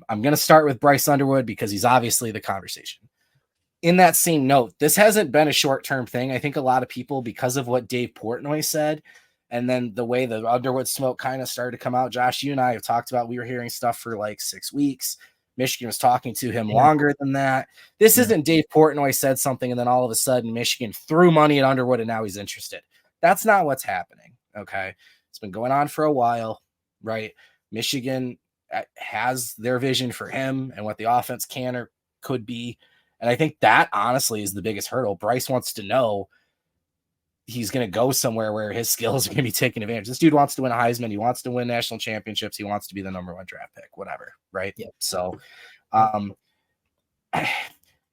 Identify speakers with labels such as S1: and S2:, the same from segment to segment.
S1: I'm going to start with Bryce Underwood because he's obviously the conversation. In that same note, this hasn't been a short-term thing. I think a lot of people, because of what Dave Portnoy said, and then the way the Underwood smoke kind of started to come out, Josh, you and I have talked about, we were hearing stuff for like 6 weeks. Michigan was talking to him longer than that. This isn't Dave Portnoy said something and then all of a sudden Michigan threw money at Underwood and now he's interested. That's not what's happening, okay? It's been going on for a while, right? Michigan has their vision for him and what the offense can or could be. And I think that honestly is the biggest hurdle. Bryce wants to know he's going to go somewhere where his skills are going to be taken advantage. This dude wants to win a Heisman. He wants to win national championships. He wants to be the number 1 draft pick, whatever. Right. Yeah. So,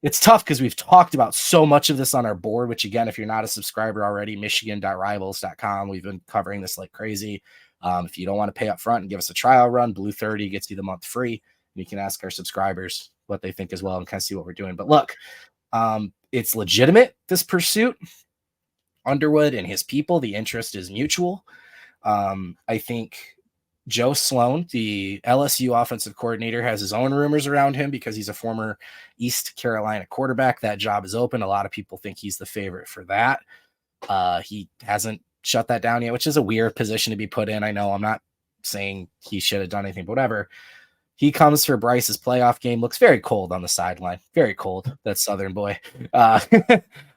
S1: it's tough because we've talked about so much of this on our board, which again, if you're not a subscriber already, michigan.rivals.com. We've been covering this like crazy. If you don't want to pay up front and give us a trial run, Blue 30 gets you the month free. You can ask our subscribers what they think as well and kind of see what we're doing. But look, it's legitimate, this pursuit. Underwood and his people, the interest is mutual. I think Joe Sloan, the LSU offensive coordinator, has his own rumors around him because he's a former East Carolina quarterback. That job is open. A lot of people think he's the favorite for that. He hasn't shut that down yet, which is a weird position to be put in. I know I'm not saying he should have done anything, but whatever. He comes for Bryce's playoff game, looks very cold on the sideline. Very cold, that Southern boy.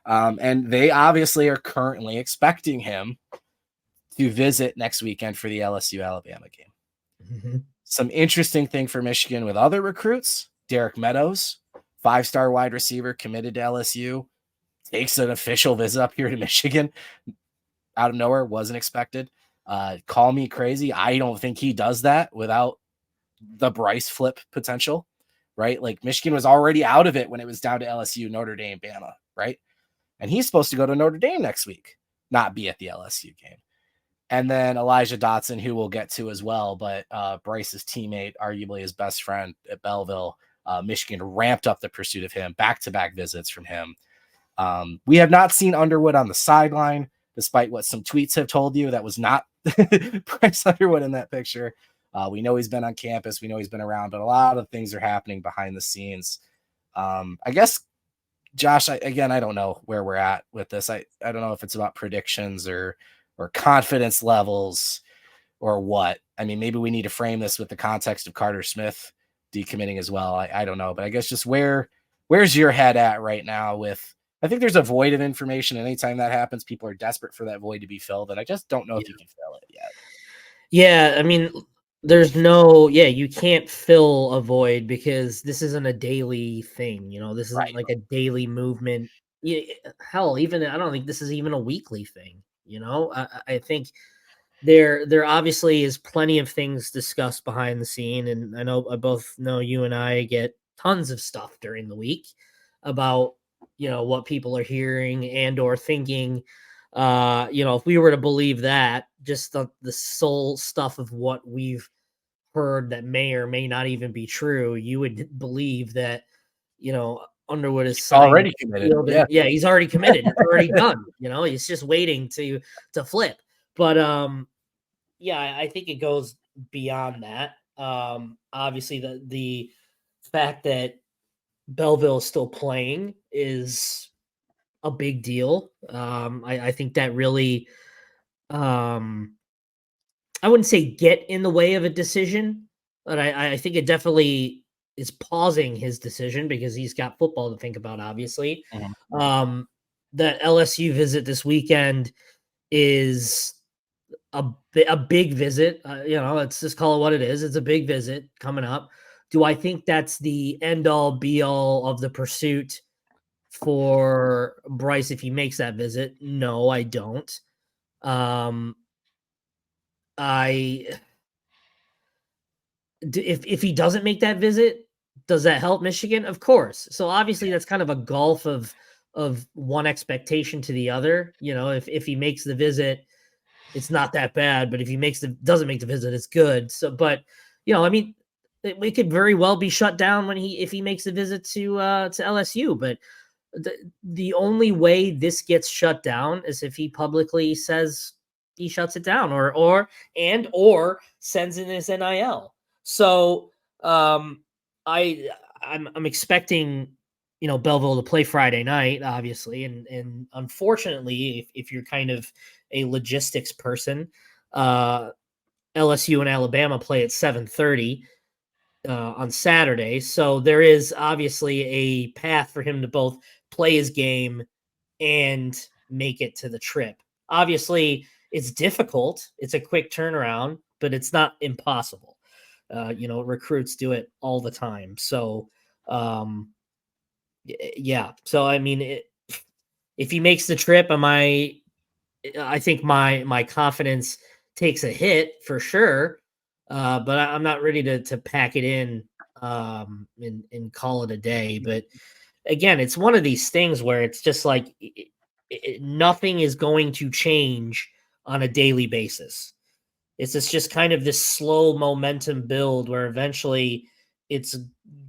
S1: And they obviously are currently expecting him to visit next weekend for the LSU-Alabama game. Some interesting thing for Michigan with other recruits. Derek Meadows, 5-star wide receiver, committed to LSU, takes an official visit up here to Michigan. Out of nowhere, wasn't expected. Call me crazy. I don't think he does that without the Bryce flip potential, right? Like Michigan was already out of it when it was down to LSU, Notre Dame, Bama, right? And he's supposed to go to Notre Dame next week, not be at the LSU game. And then Elijah Dotson, who we'll get to as well, but Bryce's teammate, arguably his best friend at Belleville, Michigan ramped up the pursuit of him, back-to-back visits from him. We have not seen Underwood on the sideline, despite what some tweets have told you. That was not Bryce Underwood in that picture. We know he's been on campus. We know he's been around, but a lot of things are happening behind the scenes. I guess, Josh, I don't know where we're at with this. I don't know if it's about predictions or confidence levels or what. I mean, maybe we need to frame this with the context of Carter Smith decommitting as well. I don't know, but I guess just where's your head at right now with, I think there's a void of information. And anytime that happens, people are desperate for that void to be filled. And I just don't know if you can fill it yet.
S2: Yeah. I mean, you can't fill a void because this isn't a daily thing. This isn't like a daily movement. Hell, I don't think this is even a weekly thing. I think there obviously is plenty of things discussed behind the scene. And I both know you and I get tons of stuff during the week about, what people are hearing and or thinking. If we were to believe that, just the sole stuff of what we've heard that may or may not even be true, you would believe that, Underwood is
S1: already committed.
S2: Yeah, he's already committed. It's already done. He's just waiting to flip. But I think it goes beyond that. Obviously the fact that Belleville is still playing is a big deal. I think that really, I wouldn't say get in the way of a decision, but I think it definitely is pausing his decision because he's got football to think about, obviously.
S1: Mm-hmm.
S2: The LSU visit this weekend is a big visit. Let's just call it what it is. It's a big visit coming up. Do I think that's the end all be all of the pursuit for Bryce if he makes that visit? No, I don't. If he doesn't make that visit, does that help Michigan? Of course. So obviously that's kind of a gulf of one expectation to the other. If he makes the visit, it's not that bad, but if he doesn't make the visit, it's good. So, but it could very well be shut down if he makes the visit to LSU. But the only way this gets shut down is if he publicly says he shuts it down or sends in his NIL. So I'm expecting, Belleville to play Friday night, obviously, and unfortunately, if you're kind of a logistics person, LSU and Alabama play at 7:30 on Saturday, so there is obviously a path for him to both play his game and make it to the trip. Obviously, it's difficult. It's a quick turnaround, but it's not impossible. Recruits do it all the time. So, yeah. So, I mean, if he makes the trip, I think my confidence takes a hit for sure. But I'm not ready to pack it in and call it a day. But again, it's one of these things where it's just like nothing is going to change on a daily basis. It's just kind of this slow momentum build where eventually it's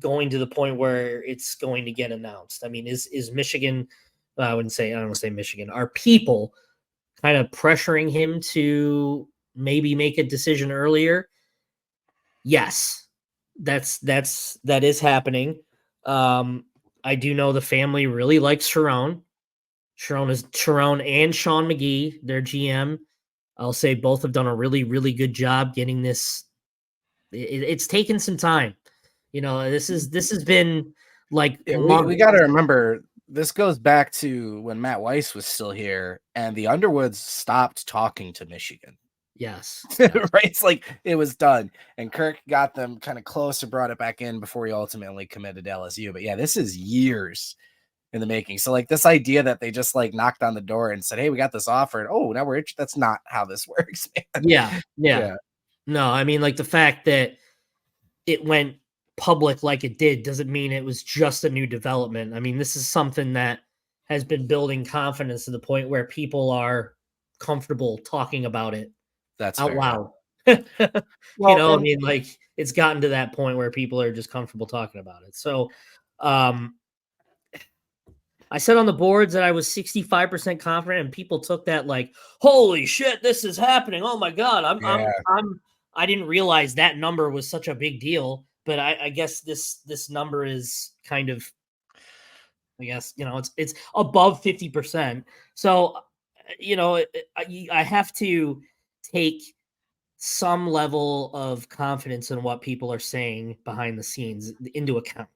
S2: going to the point where it's going to get announced. I mean, is Michigan? I don't want to say Michigan. Are people kind of pressuring him to maybe make a decision earlier? Yes, that is happening. I do know the family really likes Chiron. Chiron and Sean McGee, their GM. I'll say both have done a really, really good job getting this. It's taken some time. This has been like
S1: we got to remember this goes back to when Matt Weiss was still here and the Underwoods stopped talking to Michigan.
S2: Yes.
S1: Right. It's like it was done. And Kirk got them kind of close and brought it back in before he ultimately committed to LSU. But yeah, this is years in the making. So like this idea that they just like knocked on the door and said, hey, we got this offer. And oh, now we're interested. That's not how this works, man.
S2: Yeah. No, I mean, like the fact that it went public like it did doesn't mean it was just a new development. I mean, this is something that has been building confidence to the point where people are comfortable talking about it.
S1: That's
S2: out loud.
S1: Well,
S2: I mean, like it's gotten to that point where people are just comfortable talking about it. So, I said on the boards that I was 65% confident, and people took that like, "Holy shit, this is happening! Oh my god, I didn't realize that number was such a big deal." But I guess this number is kind of, I guess it's above 50%. So, I have to take some level of confidence in what people are saying behind the scenes into account.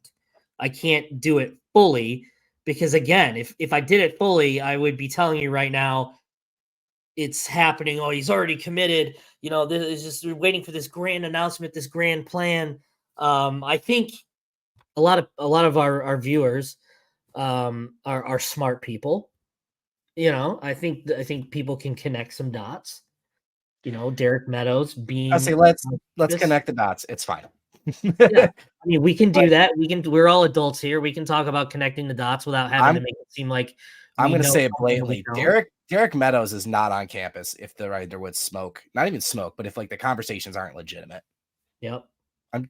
S2: I can't do it fully because again, if I did it fully, I would be telling you right now it's happening. Oh, he's already committed. This is just we're waiting for this grand announcement, this grand plan. I think a lot of our viewers are smart people. I think people can connect some dots. Derek Meadows being.
S1: I say let's connect the dots. It's fine.
S2: Yeah, I mean, we can do that. We're all adults here. We can talk about connecting the dots without having to make it seem like
S1: I'm going to say it blatantly. Derek Meadows is not on campus if the Underwood smoke, not even smoke, but if like the conversations aren't legitimate.
S2: Yep.
S1: I'm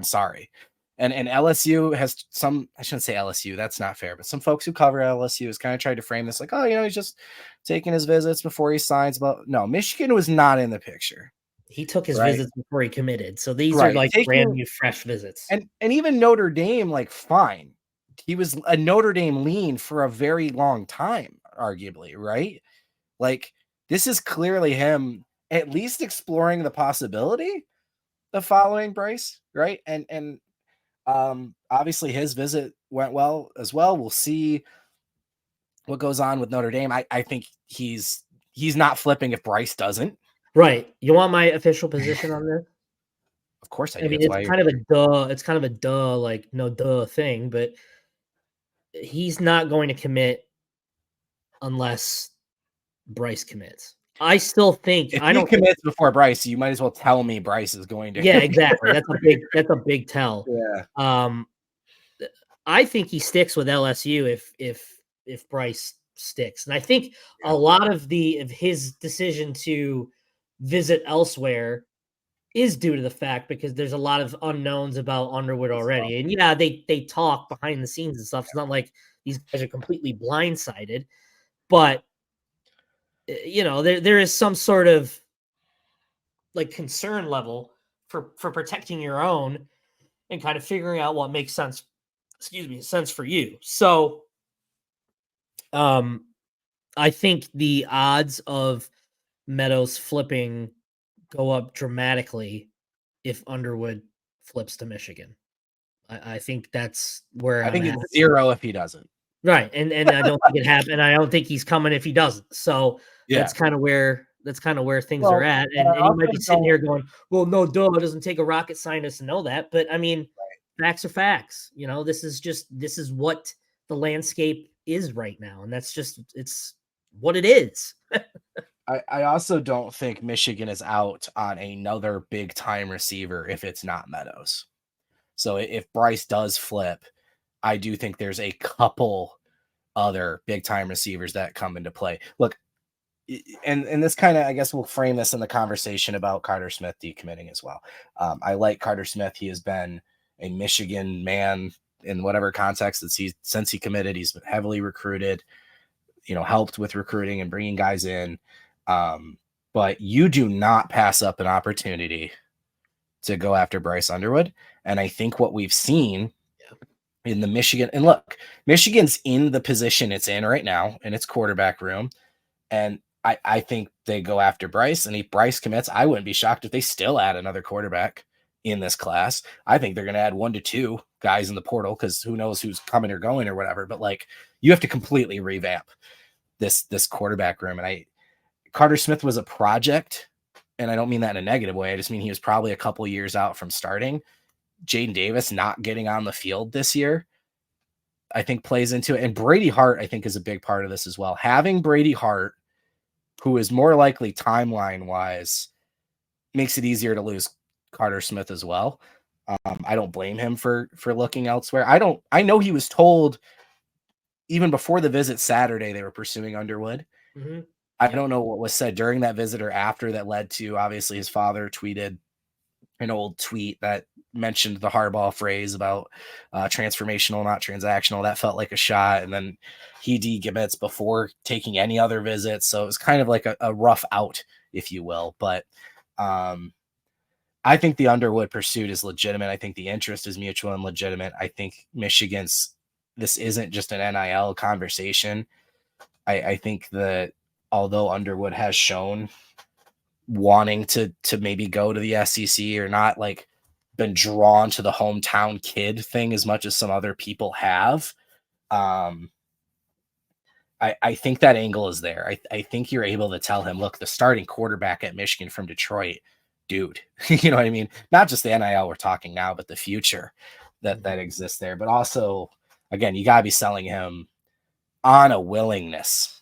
S1: sorry. And LSU has some, I shouldn't say LSU, that's not fair, but some folks who cover LSU has kind of tried to frame this like, oh, he's just taking his visits before he signs. But no, Michigan was not in the picture.
S2: He took his visits before he committed. So these are like brand new fresh visits.
S1: And even Notre Dame, like, fine. He was a Notre Dame lean for a very long time, arguably, right? Like, this is clearly him at least exploring the possibility of following Bryce, right? And obviously his visit went well as well. We'll see what goes on with Notre Dame. I think he's not flipping if Bryce doesn't.
S2: Right. You want my official position on this?
S1: Of course I do.
S2: I mean, it's kind of a duh. It's kind of a duh, like no duh thing, but he's not going to commit unless Bryce commits. I still think
S1: if he commits before Bryce, you might as well tell me Bryce is going to.
S2: Yeah, exactly. That's a big tell.
S1: Yeah.
S2: I think he sticks with LSU if Bryce sticks, and I think a lot of his decision to visit elsewhere is due to the fact because there's a lot of unknowns about Underwood already, and yeah, they talk behind the scenes and stuff. It's not like these guys are completely blindsided, but there is some sort of like concern level for protecting your own. and kind of figuring out what makes sense. Sense for you. So, I think the odds of Meadows flipping go up dramatically if Underwood flips to Michigan. I think that's where
S1: I
S2: I'm
S1: think
S2: at.
S1: it's 0 if he doesn't.
S2: Right, and I don't think it happened. I don't think he's coming if he doesn't. So that's kind of where things are at. And you might be sitting here going, "Well, no, duh, it doesn't take a rocket scientist to know that." But I mean, facts are facts. This is what the landscape is right now, and that's just it's what it is.
S1: I also don't think Michigan is out on another big time receiver if it's not Meadows. So if Bryce does flip, I do think there's a couple other big time receivers that come into play. Look, and this kind of, I guess we'll frame this in the conversation about Carter Smith decommitting as well. I like Carter Smith. He has been a Michigan man in whatever context that since he committed. He's been heavily recruited, helped with recruiting and bringing guys in. But you do not pass up an opportunity to go after Bryce Underwood. And I think what we've seen in the Michigan, and look, Michigan's in the position it's in right now in its quarterback room. And I think they go after Bryce, and if Bryce commits, I wouldn't be shocked if they still add another quarterback in this class. I think they're going to add 1 to 2 guys in the portal because who knows who's coming or going or whatever. But like, you have to completely revamp this quarterback room. And Carter Smith was a project, and I don't mean that in a negative way. I just mean he was probably a couple years out from starting. Jaden Davis not getting on the field this year, I think plays into it. And Brady Hart, I think, is a big part of this as well. Having Brady Hart, who is more likely timeline-wise, makes it easier to lose Carter Smith as well. I don't blame him for looking elsewhere. I know he was told even before the visit Saturday they were pursuing Underwood.
S2: Mm-hmm.
S1: I don't know what was said during that visit or after that led to, obviously, his father tweeted an old tweet that mentioned the Harbaugh phrase about transformational, not transactional. That felt like a shot. And then he decommits before taking any other visits. So it was kind of like a rough out, if you will. But I think the Underwood pursuit is legitimate. I think the interest is mutual and legitimate. I think this isn't just an NIL conversation. I think that although Underwood has shown wanting to maybe go to the SEC or not, like, been drawn to the hometown kid thing as much as some other people have. I think that angle is there. I think you're able to tell him, look, the starting quarterback at Michigan from Detroit, dude, you know what I mean? Not just the NIL we're talking now, but the future that exists there. But also, again, you got to be selling him on a willingness.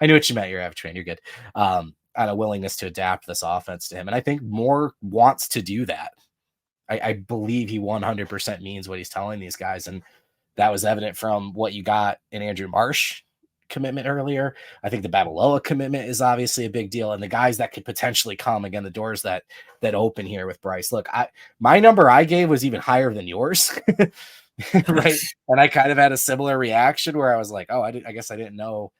S1: I knew what you meant. You're average train. You're good. On a willingness to adapt this offense to him. And I think Moore wants to do that. I believe he 100% means what he's telling these guys. And that was evident from what you got in Andrew Marsh commitment earlier. I think the Babaloa commitment is obviously a big deal. And the guys that could potentially come, again, the doors that open here with Bryce. Look, my number I gave was even higher than yours. Right. And I kind of had a similar reaction where I was like, oh, I guess I didn't know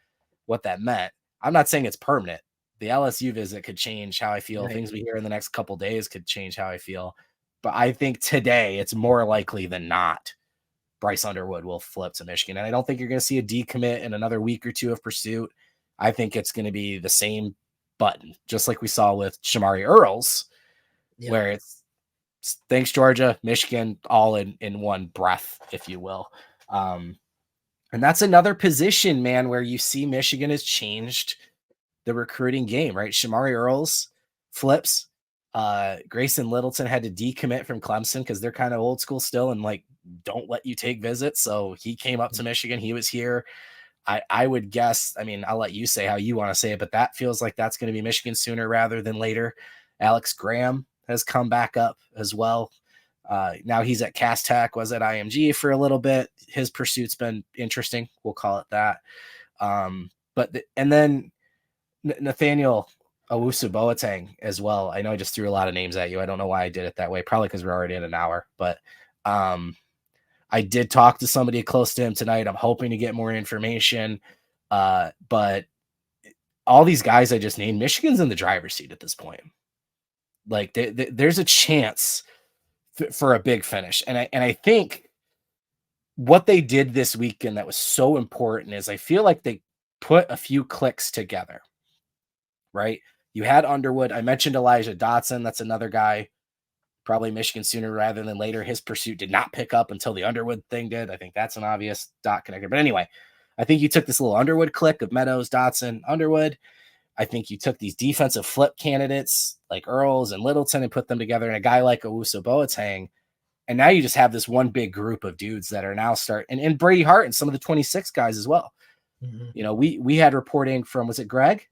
S1: what that meant. I'm not saying it's permanent. The LSU visit could change how I feel. Right. Things we hear in the next couple days could change how I feel. But I think today it's more likely than not Bryce Underwood will flip to Michigan. And I don't think you're going to see a decommit in another week or two of pursuit. I think it's going to be the same button, just like we saw with Shamari Earls, where it's thanks, Georgia, Michigan, all in one breath, if you will. And that's another position, man, where you see Michigan has changed the recruiting game, right? Shamari Earls flips. Grayson Littleton had to decommit from Clemson because they're kind of old school still and like don't let you take visits. So he came up to Michigan. He was here. I would guess, I mean, I'll let you say how you want to say it, but that feels like that's going to be Michigan sooner rather than later. Alex Graham has come back up as well. Now he's at Cass Tech, was at IMG for a little bit. His pursuit's been interesting. We'll call it that. And then Nathaniel Owusu Boateng as well. I know I just threw a lot of names at you. I don't know why I did it that way. Probably because we're already at an hour, but I did talk to somebody close to him tonight. I'm hoping to get more information. But all these guys I just named, Michigan's in the driver's seat at this point. Like there's a chance for a big finish. And I think what they did this weekend that was so important is I feel like they put a few clicks together, right? You had Underwood. I mentioned Elijah Dotson. That's another guy, probably Michigan sooner rather than later. His pursuit did not pick up until the Underwood thing did. I think that's an obvious dot connector. But anyway, I think you took this little Underwood click of Meadows, Dotson, Underwood. I think you took these defensive flip candidates like Earls and Littleton and put them together in a guy like Owusu Boateng. And now you just have this one big group of dudes that are now and Brady Hart and some of the 26 guys as well. Mm-hmm. You know, we had reporting from, was it Greg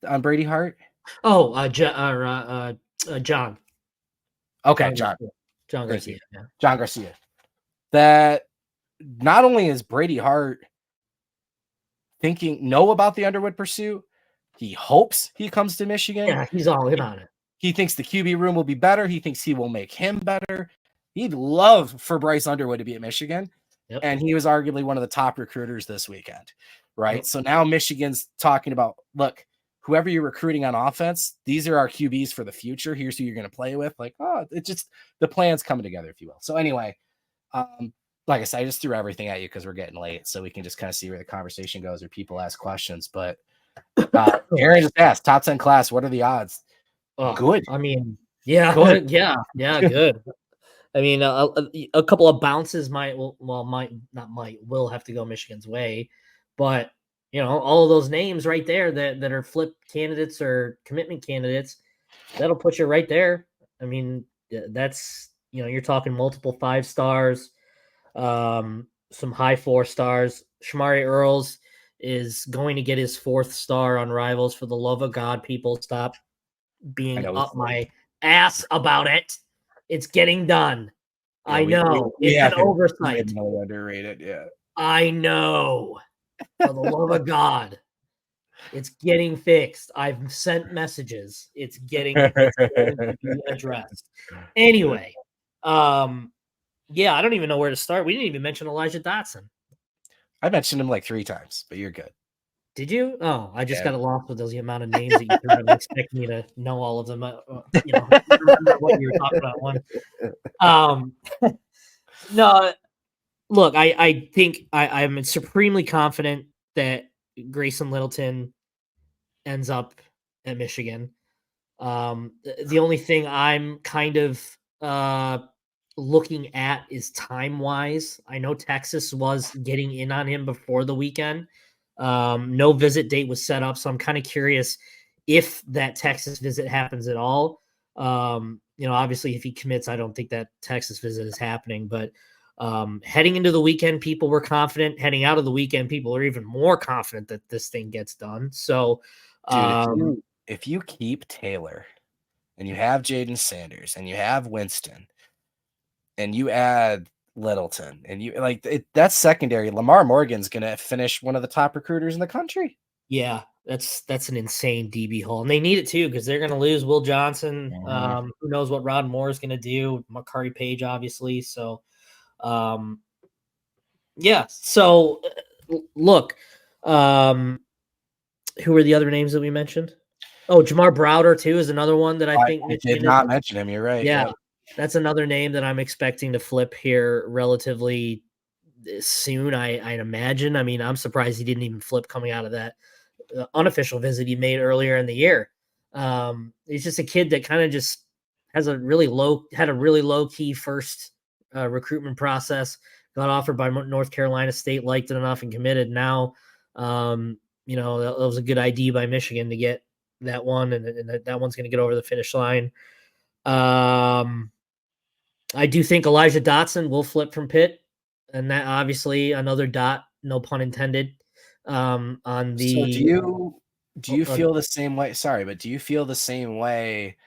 S1: on Brady Hart?
S2: Oh, John.
S1: Okay. John
S2: Garcia.
S1: Yeah. John Garcia. That not only is Brady Hart know about the Underwood pursuit, he hopes he comes to Michigan.
S2: Yeah, he's all in on it.
S1: He thinks the QB room will be better. He thinks he will make him better. He'd love for Bryce Underwood to be at Michigan. Yep. And he was arguably one of the top recruiters this weekend, right? Yep. So now Michigan's talking about, look, whoever you're recruiting on offense, these are our QBs for the future. Here's who you're going to play with. Like, oh, it's just the plan's coming together, if you will. So anyway, like I said, I just threw everything at you because we're getting late, so we can just kind of see where the conversation goes or people ask questions. But Aaron just asked, top 10 class, what are the odds?
S2: Oh,
S1: good.
S2: I mean, yeah, good. Yeah, good. I mean, a couple of bounces will have to go Michigan's way, but you know, all of those names right there that are flip candidates or commitment candidates, that'll put you right there. I mean, that's, you know, you're talking multiple 5 stars, some high 4 stars. Shamari Earls is going to get his 4th star on Rivals. For the love of God, people, stop being up my ass about it. It's getting done. Yeah, I know. It's an oversight.
S1: Underrated, yeah.
S2: I know. For the love of God. It's getting fixed. I've sent messages. It's getting to be addressed. Anyway, yeah, I don't even know where to start. We didn't even mention Elijah Dotson.
S1: I mentioned him like 3 times, but you're good.
S2: Did you? Oh, I just got lost with those amount of names that you threw. I didn't expect me to know all of them. You know, remember what you were talking about. No, look, I think I'm supremely confident that Grayson Littleton ends up at Michigan. The only thing I'm kind of looking at is time-wise. I know Texas was getting in on him before the weekend. No visit date was set up, so I'm kind of curious if that Texas visit happens at all. You know, obviously, if he commits, I don't think that Texas visit is happening. But heading into the weekend, people were confident. Heading out of the weekend, people are even more confident that this thing gets done. So,
S1: dude, if you keep Taylor and you have Jaden Sanders and you have Winston and you add Littleton and you that's secondary. Lamar Morgan's gonna finish one of the top recruiters in the country.
S2: Yeah, that's an insane DB hole, and they need it too because they're gonna lose Will Johnson. Mm-hmm. Who knows what Rod Moore is gonna do? McCarty Page, obviously. So, yeah. So, look, who are the other names that we mentioned? Oh, Jamar Browder too is another one that I think
S1: Michigan did not mention him. You're right.
S2: Yeah. That's another name that I'm expecting to flip here relatively soon, I'd imagine. I mean, I'm surprised he didn't even flip coming out of that unofficial visit he made earlier in the year. He's just a kid that kind of just had a really low key first recruitment process, got offered by North Carolina State, liked it enough and committed. Now, you know, that was a good idea by Michigan to get that one, and that one's going to get over the finish line. I do think Elijah Dotson will flip from Pitt, and that obviously another dot, no pun intended. On the
S1: so do you feel the same way? Sorry, but do you feel the same way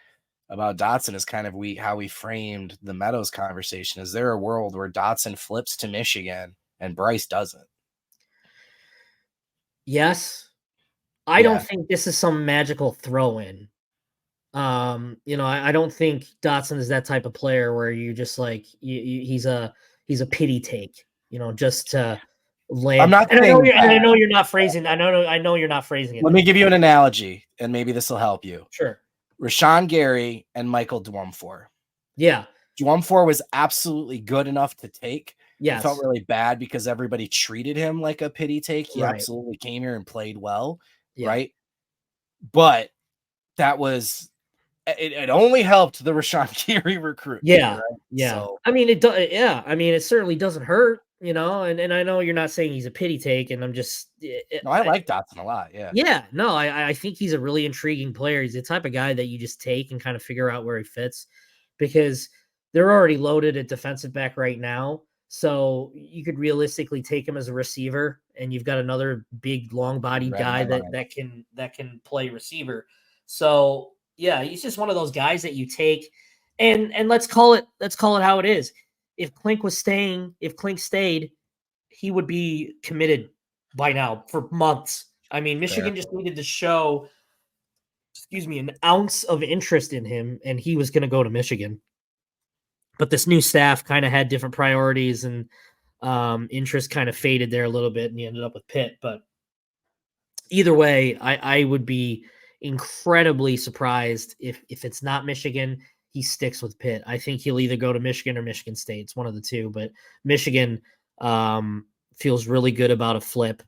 S1: about Dotson as kind of how we framed the Meadows conversation? Is there a world where Dotson flips to Michigan and Bryce doesn't?
S2: Yes. I don't think this is some magical throw-in. You know, I don't think Dotson is that type of player where you just like he's a pity take, you know, just to land.
S1: I'm not.
S2: And I know you're not phrasing. I know you're not phrasing it.
S1: Let me give you an analogy, and maybe this will help you.
S2: Sure.
S1: Rashawn Gary and Michael Dwumfor.
S2: Yeah.
S1: Dwumfor was absolutely good enough to take. It felt
S2: Yes.
S1: really bad because everybody treated him like a pity take. He
S2: Right.
S1: absolutely came here and played well,
S2: Yeah.
S1: right? But that was it only helped the Rashawn Geary recruitment.
S2: Yeah.
S1: Right?
S2: Yeah.
S1: So
S2: I mean, it does. Yeah. I mean, it certainly doesn't hurt, and I know you're not saying he's a pity take, and I'm just,
S1: no, I like Dotson a lot. Yeah.
S2: yeah, no, I think he's a really intriguing player. He's the type of guy that you just take and kind of figure out where he fits, because they're already loaded at defensive back right now. So you could realistically take him as a receiver, and you've got another big, long-bodied
S1: Read
S2: guy
S1: my
S2: that
S1: mind.
S2: that can play receiver. So yeah, he's just one of those guys that you take, and let's call it how it is. If Clink stayed, he would be committed by now for months. I mean, Michigan
S1: Fair.
S2: just needed to show, an ounce of interest in him, and he was going to go to Michigan. But this new staff kind of had different priorities, and interest kind of faded there a little bit, and he ended up with Pitt. But either way, I would be incredibly surprised if it's not Michigan. He sticks with Pitt. I think he'll either go to Michigan or Michigan State. It's one of the two. But Michigan feels really good about a flip.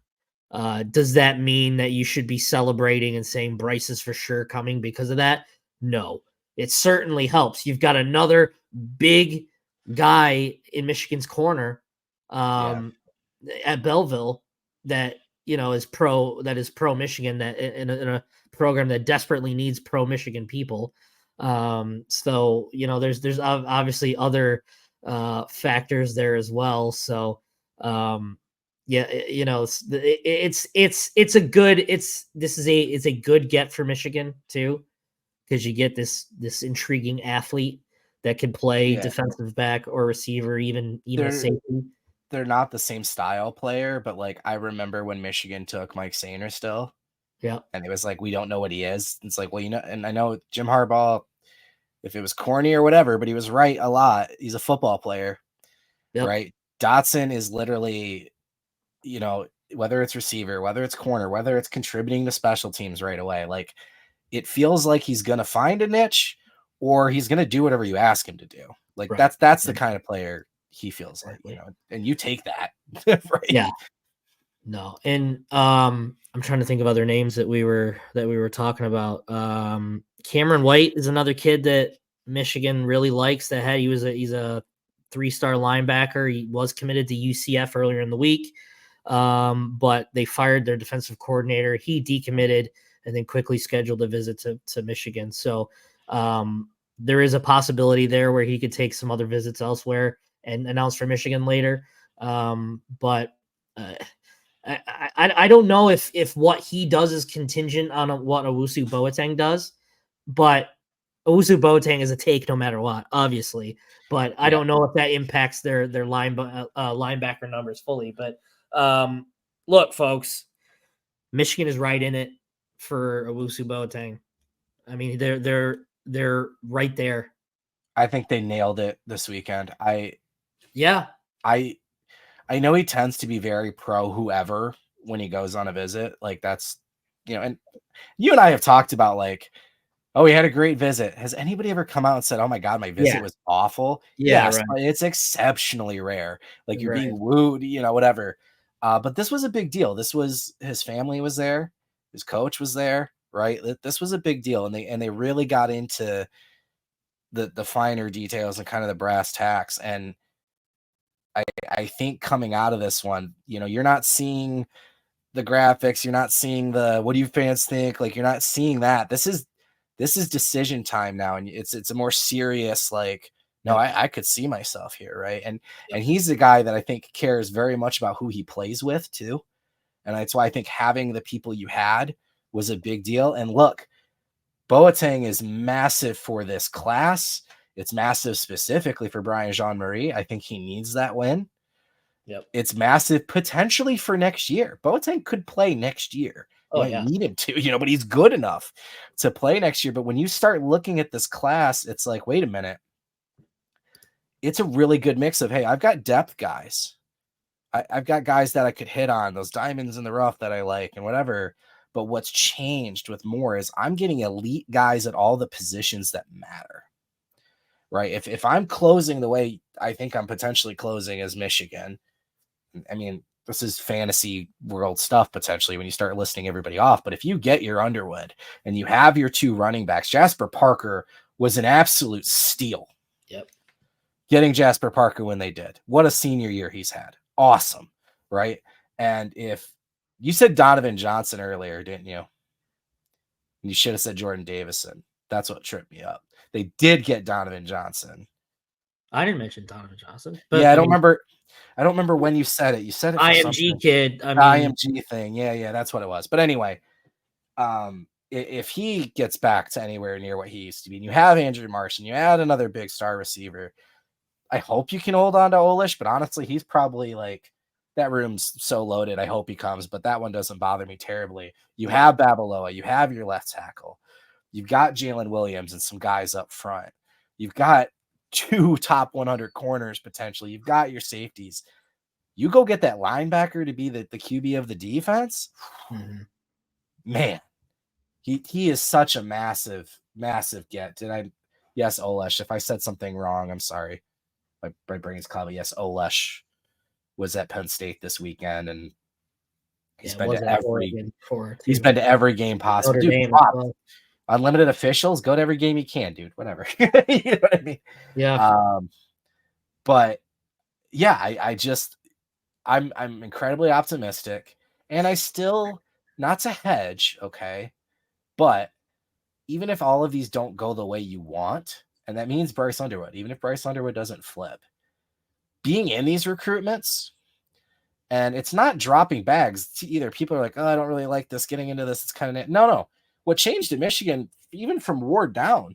S2: Does that mean that you should be celebrating and saying Bryce is for sure coming because of that? No, it certainly helps. You've got another big guy in Michigan's corner
S1: Yeah.
S2: at Belleville that is pro Michigan, that in a program that desperately needs pro Michigan people. So there's obviously other factors there as well. So yeah, it's a good it's a good get for Michigan too, because you get this intriguing athlete that can play
S1: Yeah.
S2: defensive back or receiver, even a
S1: They're
S2: safety.
S1: they're not the same style player, but like I remember when Michigan took Mike Sainer still,
S2: Yeah,
S1: and it was like we don't know what he is. It's like, well, and I know Jim Harbaugh, if it was corny or whatever, but he was right a lot. He's a football player,
S2: yep,
S1: right? Dotson is literally, whether it's receiver, whether it's corner, whether it's contributing to special teams right away, like it feels like he's gonna find a niche or he's gonna do whatever you ask him to do. Like
S2: right,
S1: that's the
S2: right,
S1: kind of player he feels like,
S2: exactly.
S1: and you take that, right?
S2: Yeah, no, and I'm trying to think of other names that we were talking about. Cameron White is another kid that Michigan really likes. He's a 3-star linebacker. He was committed to UCF earlier in the week, but they fired their defensive coordinator. He decommitted and then quickly scheduled a visit to Michigan. So there is a possibility there where he could take some other visits elsewhere and announce for Michigan later. But I don't know if what he does is contingent on what Owusu Boateng does, but Owusu Boateng is a take no matter what, obviously. But I
S1: Yeah.
S2: don't know if that impacts their linebacker numbers fully. But look, folks, Michigan is right in it for Owusu Boateng. I mean, they're right there.
S1: I think they nailed it this weekend.
S2: Yeah,
S1: I I know he tends to be very pro whoever when he goes on a visit. Like that's, and you and I have talked about like, oh, we had a great visit. Has anybody ever come out and said, "Oh my god, my visit
S2: yeah,
S1: was awful"?
S2: yeah,
S1: Yes,
S2: right,
S1: but it's exceptionally rare. Like you're
S2: right,
S1: being wooed, whatever. But this was a big deal. This was his family was there, his coach was there, right? This was a big deal, and they really got into the finer details and kind of the brass tacks. And I think coming out of this one, you're not seeing the graphics, you're not seeing the what do you fans think? Like you're not seeing that. This is decision time now, and it's a more serious like. No,
S2: yep,
S1: I could see myself here, right? And
S2: yep,
S1: and he's the guy that I think cares very much about who he plays with too, and that's why I think having the people you had was a big deal. And look, Boateng is massive for this class. It's massive specifically for Brian Jean-Marie. I think he needs that win.
S2: yep.
S1: It's massive potentially for next year. Boateng could play next year. You
S2: Oh
S1: might
S2: yeah,
S1: need him to, but he's good enough to play next year. But when you start looking at this class, it's like, wait a minute. It's a really good mix of, hey, I've got depth guys. I've got guys that I could hit on, those diamonds in the rough that I like and whatever. But what's changed with more is I'm getting elite guys at all the positions that matter. right? If I'm closing the way I think I'm potentially closing as Michigan, I mean, this is fantasy world stuff potentially when you start listing everybody off. But if you get your Underwood and you have your 2 running backs, Jasper Parker was an absolute steal.
S2: Yep.
S1: Getting Jasper Parker when they did. What a senior year he's had. Awesome, right? And if you said Donovan Johnson earlier, didn't you? You should have said Jordan Davison. That's what tripped me up. They did get Donovan Johnson.
S2: I didn't mention Donovan Johnson. But
S1: yeah, I don't remember when you said it. You said it for
S2: IMG
S1: something.
S2: kid.
S1: The IMG thing. Yeah, that's what it was. But anyway, if he gets back to anywhere near what he used to be, and you have Andrew Marsh and you add another big star receiver, I hope you can hold on to Olish, but honestly, he's probably like, that room's so loaded. I hope he comes, but that one doesn't bother me terribly. You have Babaloa, you have your left tackle, you've got Jalen Williams and some guys up front. You've got 2 top 100 corners potentially. You've got your safeties. You go get that linebacker to be the QB of the defense.
S2: Mm-hmm.
S1: Man, he is such a massive get. Yes, Olesh. If I said something wrong, I'm sorry. My brain's cloudy. Yes, Olesh was at Penn State this weekend, and he's been to every game possible. Dude, unlimited officials, go to every game you can, dude. Whatever. You know what I mean?
S2: Yeah.
S1: But yeah, I'm incredibly optimistic, and I still, not to hedge, okay, but even if all of these don't go the way you want, and that means Bryce Underwood, even if Bryce Underwood doesn't flip, being in these recruitments, and it's not dropping bags either. People are like, oh, I don't really like this, getting into this. It's kind of, no. What changed at Michigan, even from Ward down,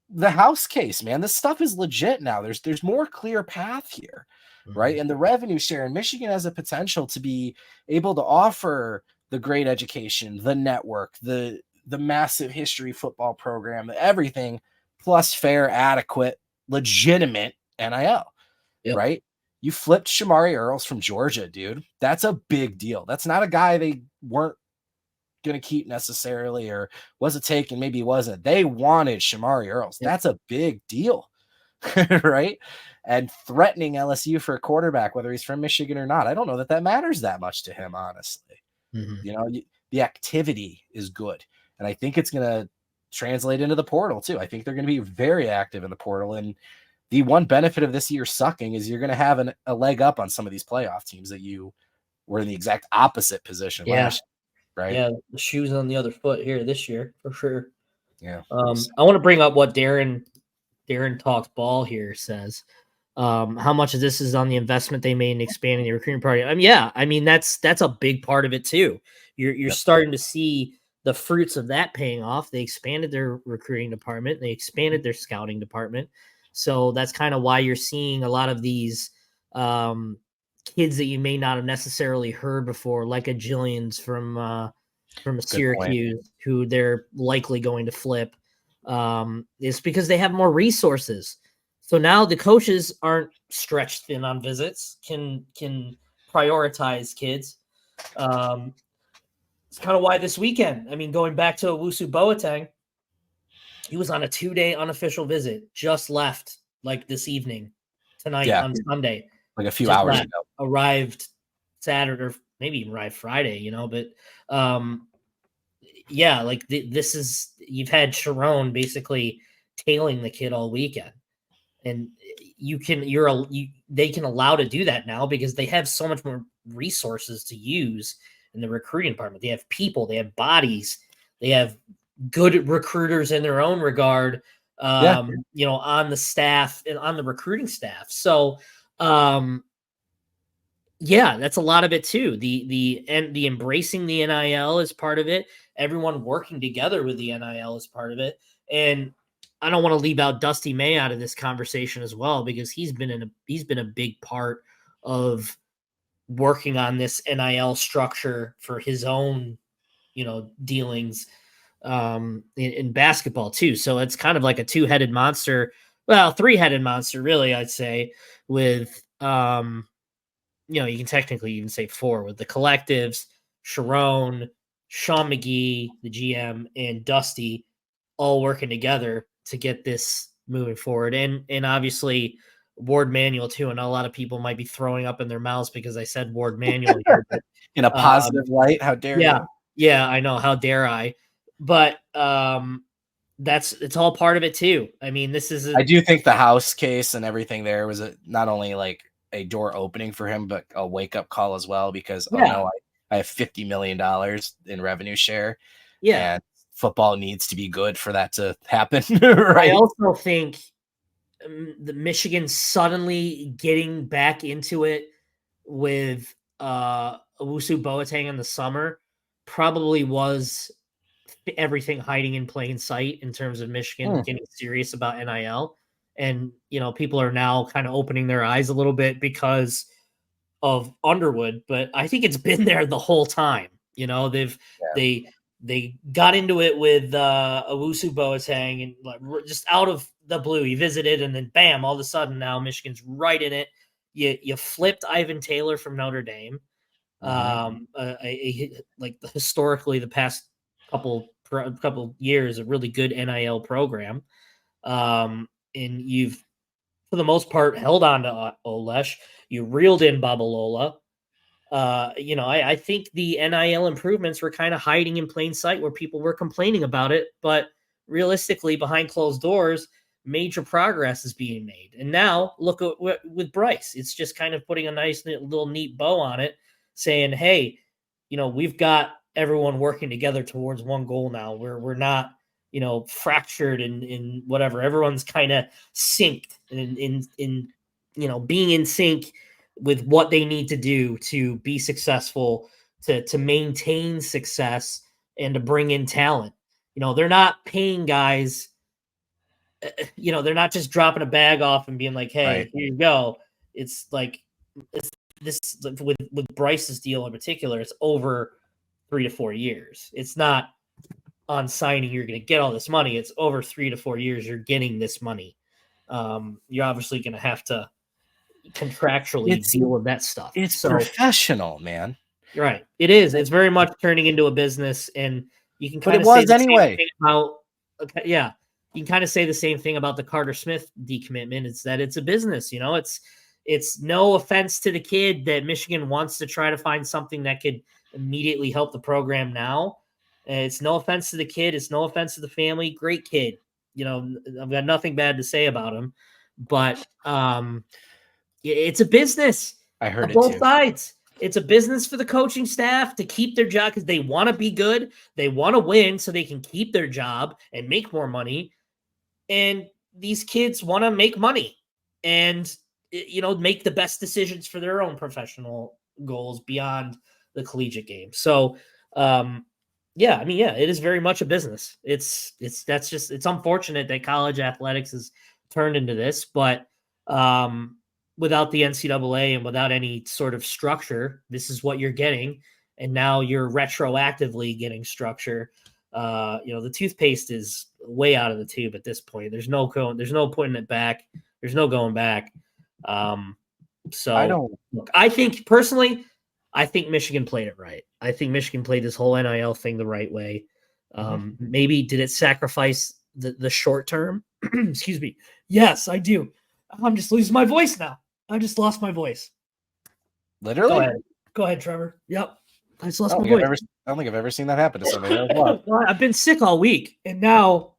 S1: the house case, man, this stuff is legit now. There's more clear path here, right? And the revenue share in Michigan has a potential to be able to offer the great education, the network, the massive history football program, everything, plus fair, adequate, legitimate NIL, right? You flipped Shamari Earls from Georgia, dude. That's a big deal. That's not a guy they weren't going to keep necessarily, or was it taken? Maybe he wasn't. They wanted Shamari Earls. That's a big deal, right? And threatening LSU for a quarterback, whether he's from Michigan or not, I don't know that matters that much to him, honestly.
S2: Mm-hmm.
S1: You know, the activity is good. And I think it's going to translate into the portal too. I think they're going to be very active in the portal. And the one benefit of this year sucking is you're going to have a leg up on some of these playoff teams that you were in the exact opposite position last year, right?
S2: Yeah, the shoes on the other foot here this year for sure.
S1: Yeah.
S2: I want to bring up what Darren Talks Ball here says. How much of this is on the investment they made in expanding the recruiting program? I mean that's a big part of it too. You're starting to see the fruits of that paying off. They expanded their recruiting department, they expanded their scouting department. So that's kind of why you're seeing a lot of these kids that you may not have necessarily heard before, like a Jillian's from Syracuse, who they're likely going to flip. Is because they have more resources. So now the coaches aren't stretched thin on visits, can prioritize kids. It's kind of why this weekend, I mean, going back to Owusu Boateng, he was on a 2-day unofficial visit, just left like this evening, tonight on Sunday.
S1: Like a few hours ago.
S2: Arrived Saturday, or maybe even arrived Friday, but like this is, you've had Chiron basically tailing the kid all weekend. And they can allow to do that now because they have so much more resources to use in the recruiting department. They have people, they have bodies, they have good recruiters in their own regard, on the staff and on the recruiting staff. So, that's a lot of it too. The embracing the NIL is part of it. Everyone working together with the NIL is part of it. And I don't want to leave out Dusty May out of this conversation as well, because he's been a big part of working on this NIL structure for his own, dealings in basketball too. So it's kind of like a two-headed monster. Well, three-headed monster, really, I'd say, with you can technically even say four, with the collectives, Chiron, Sean McGee, the GM, and Dusty all working together to get this moving forward. And obviously Ward Manuel too. And a lot of people might be throwing up in their mouths because I said Ward Manuel here. But,
S1: in a positive light. How dare
S2: yeah,
S1: you?
S2: Yeah, I know. How dare I? But it's all part of it too. I mean,
S1: I do think the house case and everything there was not only like a door opening for him, but a wake up call as well, because, oh no, I have $50 million in revenue share.
S2: Yeah.
S1: And football needs to be good for that to happen. Right.
S2: I also think the Michigan suddenly getting back into it with Owusu Boateng in the summer probably was everything hiding in plain sight in terms of Michigan getting serious about NIL. And, people are now kind of opening their eyes a little bit because of Underwood, but I think it's been there the whole time. They got into it with Owusu Boateng, and like just out of the blue, he visited, and then bam, all of a sudden now Michigan's right in it. You flipped Ivan Taylor from Notre Dame. Like historically, the past couple years, a really good NIL program. And you've, for the most part, held on to Olesh. You reeled in Babalola. I think the NIL improvements were kind of hiding in plain sight where people were complaining about it, but realistically, behind closed doors, major progress is being made. And now look at with Bryce, it's just kind of putting a nice little neat bow on it, saying, hey, we've got everyone working together towards one goal now. We're not, fractured in whatever. Everyone's kind of synced in being in sync with what they need to do to be successful, to maintain success, and to bring in talent. They're not paying guys. They're not just dropping a bag off and being like, "Hey, here you go." It's like this with Bryce's deal in particular. It's over 3 to 4 years. It's not on signing you're going to get all this money. It's over 3 to 4 years you're getting this money. You're obviously going to have to contractually deal with that stuff.
S1: It's professional, man.
S2: Right. It is. It's very much turning into a business, and you can kind of
S1: say the same thing
S2: about, you can kind of say the same thing about the Carter Smith decommitment. It's that it's a business, it's no offense to the kid that Michigan wants to try to find something that could immediately help the program now. It's no offense to the kid. It's no offense to the family. Great kid. I've got nothing bad to say about him, but it's a business.
S1: I heard it
S2: both
S1: too.
S2: sides. It's a business for the coaching staff to keep their job because they want to be good. They want to win so they can keep their job and make more money. And these kids want to make money and, make the best decisions for their own professional goals beyond the collegiate game. So, it is very much a business. It's unfortunate that college athletics has turned into this, but without the NCAA and without any sort of structure, this is what you're getting. And now you're retroactively getting structure. The toothpaste is way out of the tube at this point. There's no putting it back. There's no going back. I think personally, I think Michigan played it right. I think Michigan played this whole NIL thing the right way. Maybe did it sacrifice the short term? Excuse me. Yes, I do. I'm just losing my voice now. I just lost my voice.
S1: Literally?
S2: Go ahead, Trevor. Yep. I just lost my voice.
S1: I don't think I've ever seen that happen to somebody.
S2: Well, I've been sick all week, and now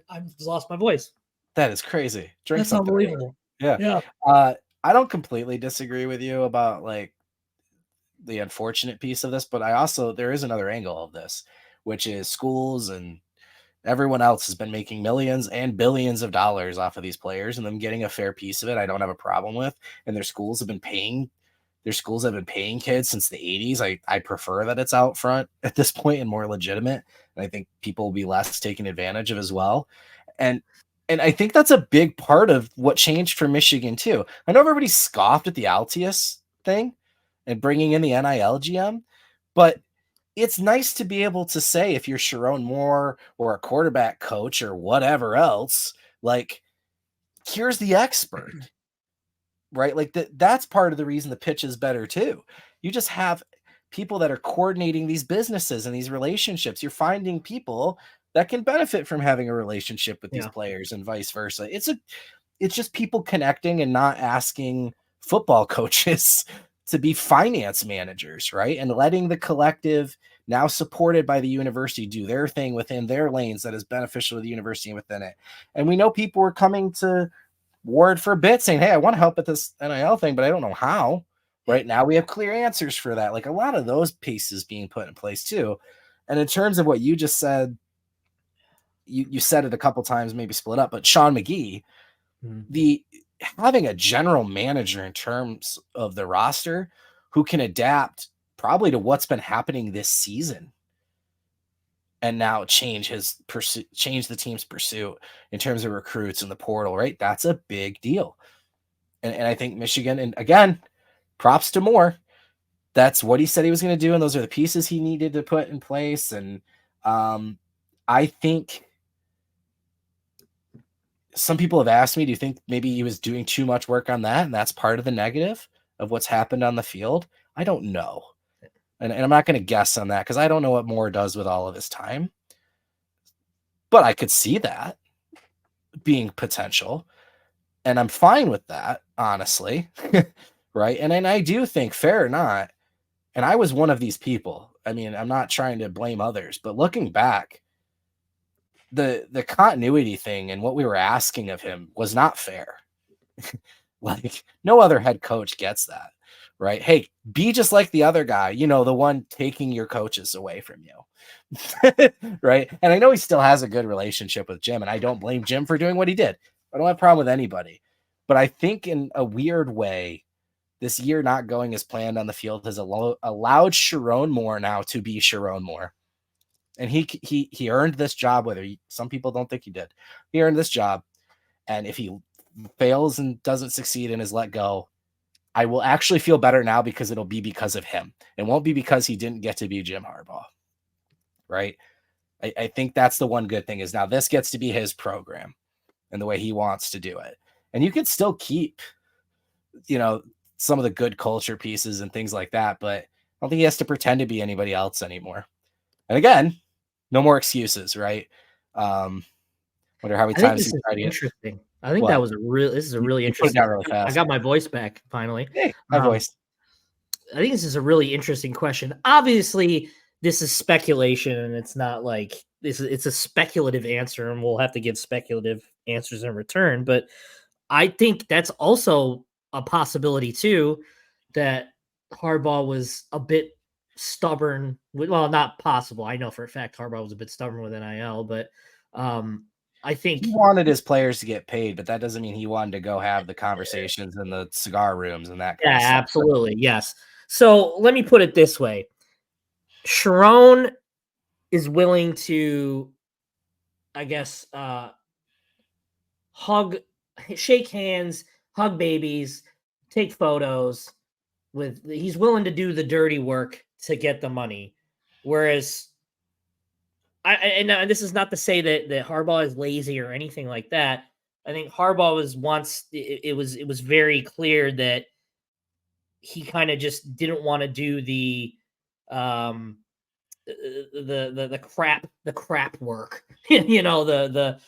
S2: I've lost my voice.
S1: That is crazy.
S2: That's unbelievable.
S1: Yeah. I don't completely disagree with you about like the unfortunate piece of this, but there is another angle of this, which is schools and everyone else has been making millions and billions of dollars off of these players, and them getting a fair piece of it, I don't have a problem with. And their schools have been paying kids since the 80s. I prefer that it's out front at this point and more legitimate. And I think people will be less taken advantage of as well. And I think that's a big part of what changed for Michigan too. I know everybody scoffed at the Altius thing and bringing in the NIL GM, but it's nice to be able to say, if you're Chiron Moore or a quarterback coach or whatever else, like, here's the expert, right? Like that's part of the reason the pitch is better too. You just have people that are coordinating these businesses and these relationships. You're finding people that can benefit from having a relationship with these players and vice versa. It's just people connecting and not asking football coaches to be finance managers, right? And letting the collective, now supported by the university, do their thing within their lanes that is beneficial to the university and within it. And we know people were coming to Ward for a bit saying, hey, I want to help at this NIL thing, but I don't know how. Right now we have clear answers for that. Like a lot of those pieces being put in place too. And in terms of what you just said, you said it a couple times, maybe split up, but Sean McGee, the having a general manager in terms of the roster who can adapt probably to what's been happening this season and now change the team's pursuit in terms of recruits in the portal, right? That's a big deal. And I think Michigan, and again, props to Moore. That's what he said he was going to do. And those are the pieces he needed to put in place. And I think some people have asked me, do you think maybe he was doing too much work on that? And that's part of the negative of what's happened on the field. I don't know. And I'm not going to guess on that because I don't know what Moore does with all of his time. But I could see that being potential. And I'm fine with that, honestly. Right. And I do think, fair or not, and I was one of these people. I mean, I'm not trying to blame others, but looking back, the continuity thing and what we were asking of him was not fair. Like no other head coach gets that, right? Hey, be just like the other guy, the one taking your coaches away from you. Right. And I know he still has a good relationship with Jim, and I don't blame Jim for doing what he did. I don't have a problem with anybody, but I think in a weird way, this year not going as planned on the field has allowed Chiron Moore now to be Chiron Moore. And he earned this job, whether some people don't think he did. He earned this job. And if he fails and doesn't succeed and is let go, I will actually feel better now because it'll be because of him. It won't be because he didn't get to be Jim Harbaugh. Right? I think that's the one good thing is now this gets to be his program and the way he wants to do it. And you can still keep, some of the good culture pieces and things like that, but I don't think he has to pretend to be anybody else anymore. And again, no more excuses, right? Wonder how many times
S2: he's tried to interesting. I think this is a really interesting.
S1: Really fast.
S2: I got my voice back finally.
S1: Hey, my voice.
S2: I think this is a really interesting question. Obviously, this is speculation, and it's not like it's a speculative answer, and we'll have to give speculative answers in return. But I think that's also a possibility too, that Harbaugh was a bit stubborn. Well, not possible. I know for a fact Harbaugh was a bit stubborn with NIL, but I think
S1: he wanted his players to get paid, but that doesn't mean he wanted to go have the conversations in the cigar rooms and that kind of stuff.
S2: Absolutely. Yes. So let me put it this way. Chiron is willing to, I guess, shake hands, hug babies, take photos he's willing to do the dirty work to get the money. Whereas and this is not to say that Harbaugh is lazy or anything like that. I think Harbaugh it was very clear that he kind of just didn't want to do the crap work, the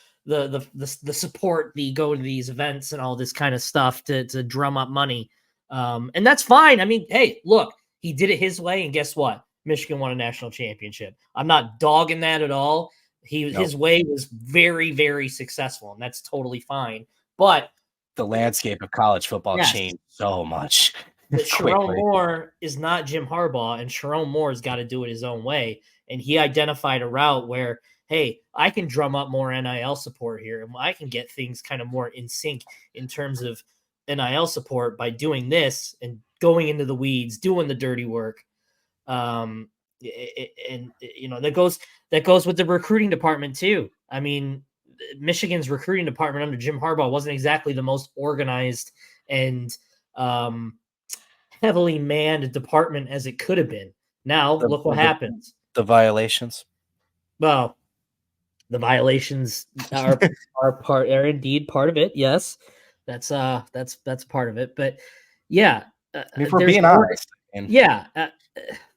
S2: support, the go to these events and all this kind of stuff to drum up money. And that's fine. I mean, hey, look, he did it his way, and guess what? Michigan won a national championship. I'm not dogging that at all. His way was very, very successful, and that's totally fine. But
S1: the landscape of college football changed so much.
S2: But Chiron Moore is not Jim Harbaugh, and Chiron Moore has got to do it his own way. And he identified a route where, hey, I can drum up more NIL support here, and I can get things kind of more in sync in terms of NIL support by doing this and going into the weeds, doing the dirty work. And that goes with the recruiting department too. I mean, Michigan's recruiting department under Jim Harbaugh wasn't exactly the most organized and heavily manned department as it could have been. Now look what happens.
S1: The violations.
S2: Well, the violations are indeed part of it. Yes, that's part of it. But yeah,
S1: if we're being honest,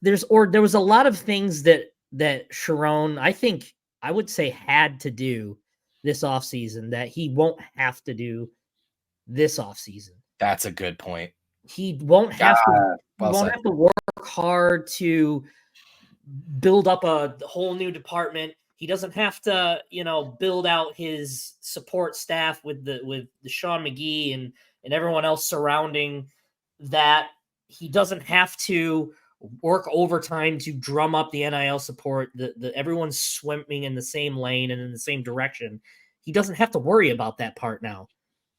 S2: there was a lot of things that Chiron, I think, I would say had to do this offseason that he won't have to do this offseason.
S1: That's a good point.
S2: He won't have to work hard to build up a whole new department. He doesn't have to, build out his support staff with the Sean McGee and everyone else surrounding that. He doesn't have to work overtime to drum up the NIL support. Everyone's swimming in the same lane and in the same direction. He doesn't have to worry about that part now.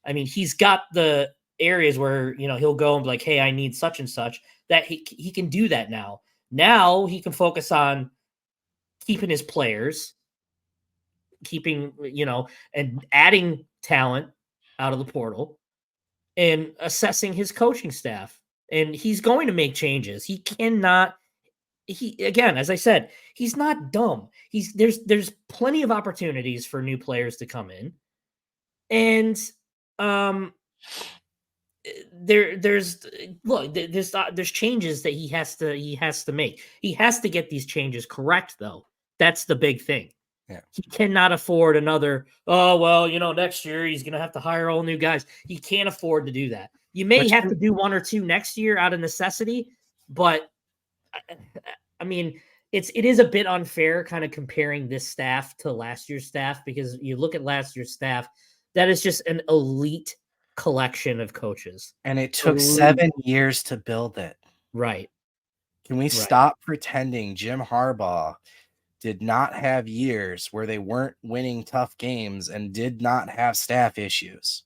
S2: I mean, he's got the areas where, he'll go and be like, hey, I need such and such, that he can do that now. Now he can focus on keeping his players, and adding talent out of the portal and assessing his coaching staff. And he's going to make changes. Again, as I said, he's not dumb. There's plenty of opportunities for new players to come in. And there's changes that he has to make. He has to get these changes correct, though. That's the big thing.
S1: Yeah.
S2: He cannot afford another, next year he's going to have to hire all new guys. He can't afford to do that. You may have to do one or two next year out of necessity, but I mean, it is a bit unfair kind of comparing this staff to last year's staff, because you look at last year's staff, that is just an elite collection of coaches.
S1: And it took 7 years to build it.
S2: Right.
S1: Can we stop pretending Jim Harbaugh did not have years where they weren't winning tough games and did not have staff issues?